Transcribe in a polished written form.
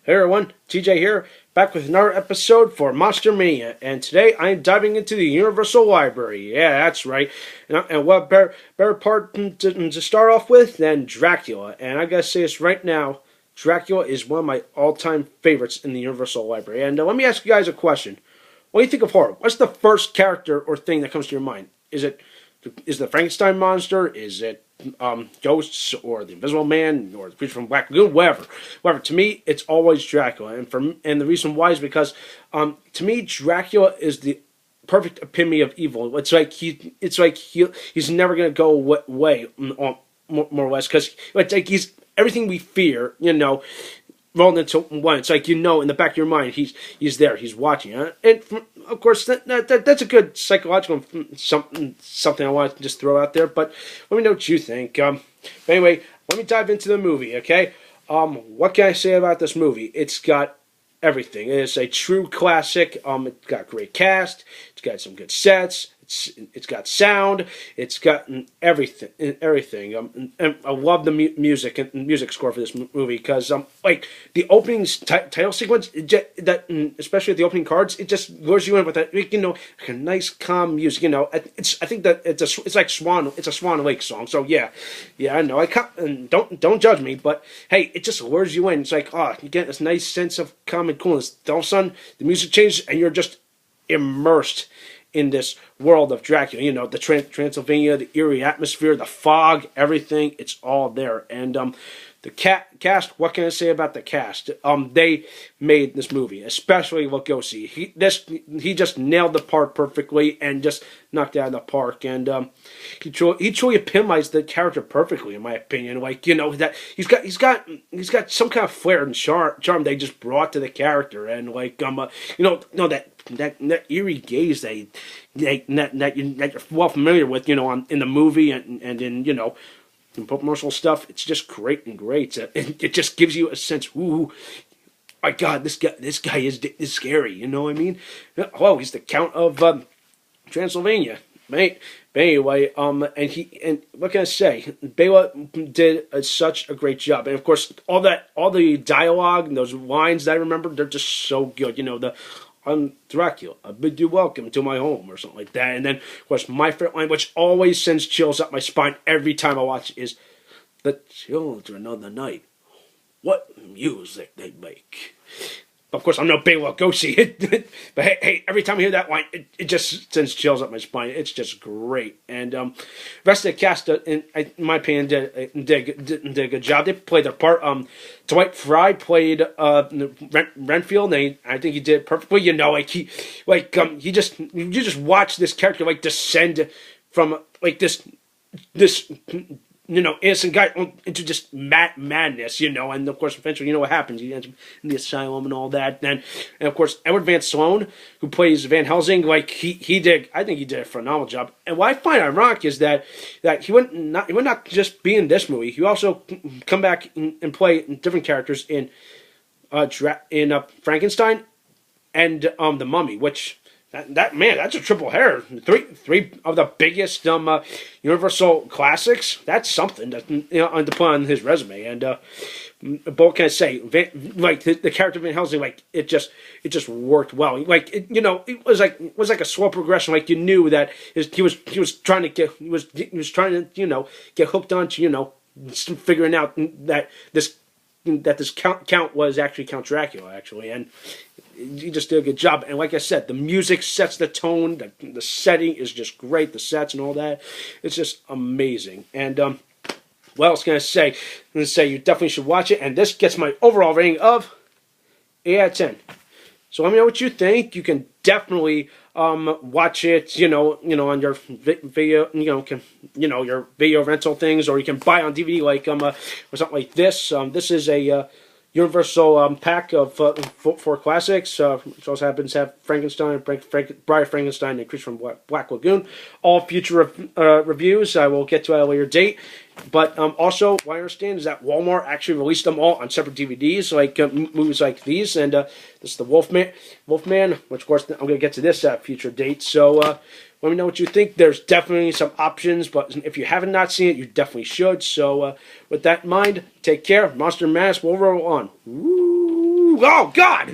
Hey everyone, TJ here, back with another episode for Monster Mania, and today I'm diving into the Universal Library. Yeah, that's right. And what better part to start off with than Dracula? And I gotta say this right now, Dracula is one of my all-time favorites in the Universal Library. And let me ask you guys a question. When you think of horror, what's the first character or thing that comes to your mind? Is the Frankenstein monster? Is it ghosts or the Invisible Man or the creature from Black Lagoon? Whatever. To me, it's always Dracula, and the reason why is because to me, Dracula is the perfect epitome of evil. He's never gonna go away, more or less, because it's like he's everything we fear. Rolled into one. It's like in the back of your mind, he's there, he's watching, and of course that's a good psychological something I want to just throw out there. But let me know what you think. But anyway, let me dive into the movie. Okay, what can I say about this movie? It's got everything. It is a true classic. It's got great cast. It's got some good sets. It's got sound. It's got everything. And I love the music and music score for this movie because like the opening title sequence, especially at the opening cards, it just lures you in with that like a nice calm music. I think that it's like Swan. It's a Swan Lake song. So yeah, I know. And don't judge me, but hey, it just lures you in. It's like you get this nice sense of calm and coolness. All of a sudden, the music changes and you're just immersed in this world of Dracula. The Transylvania, the eerie atmosphere, the fog, everything, it's all there. And the cast, what can I say about the cast? They made this movie, especially Lugosi. He just nailed the part perfectly and just knocked it out of the park. And he truly epitomized the character perfectly, in my opinion. That he's got some kind of flair and charm they just brought to the character, and that eerie gaze that you're well familiar with, in the movie and in in promotional stuff. It's just great. It just gives you a sense. Ooh, my God, this guy is scary. You know what I mean? Oh, he's the Count of Transylvania, mate. But anyway, and what can I say? Bela did such a great job, and of course, all the dialogue and those lines that I remember, they're just so good. I'm Dracula. I bid you welcome to my home, or something like that. And then, of course, my favorite line, which always sends chills up my spine every time I watch it, is the children of the night. What music they make. Of course, I'm no Bela Lugosi, but hey, every time I hear that line, it just sends chills up my spine. It's just great. And the rest of the cast, in my opinion, did a good job. They played their part. Dwight Frye played Renfield, and I think he did it perfectly. You just watch this character descend from this innocent guy into just madness, and of course, eventually, what happens? He ends up in the asylum and all that. And of course, Edward Van Sloan, who plays Van Helsing, I think he did a phenomenal job. And what I find ironic is that he would not just be in this movie. He also come back and play different characters in Frankenstein and the Mummy, which. That's a triple header. Three of the biggest Universal classics. That's something to put on his resume. And but what can I say? The character of Van Helsing, it just worked well. It was like a slow progression. You knew that he was trying to get hooked onto figuring out that this count was actually Count Dracula, and he just did a good job. And like I said, the music sets the tone. The setting is just great. The sets and all that, it's just amazing. And what else can I say? I'm going to say you definitely should watch it. And this gets my overall rating of 8 out of 10. So let me know what you think. You can definitely watch it, on your video, your video rental things, or you can buy it on DVD, or something like this. This is a Universal pack of 4 classics, which also happens to have Frankenstein, Bride of Frankenstein, and Creature from Black Lagoon. All future reviews I will get to at a later date. But also, what I understand is that Walmart actually released them all on separate DVDs, movies like these. And this is the Wolfman, which of course I'm going to get to this at a future date. So let me know what you think. There's definitely some options, but if you haven't not seen it, you definitely should. So with that in mind, take care. Monster Mass will roll on. Woo! Oh God!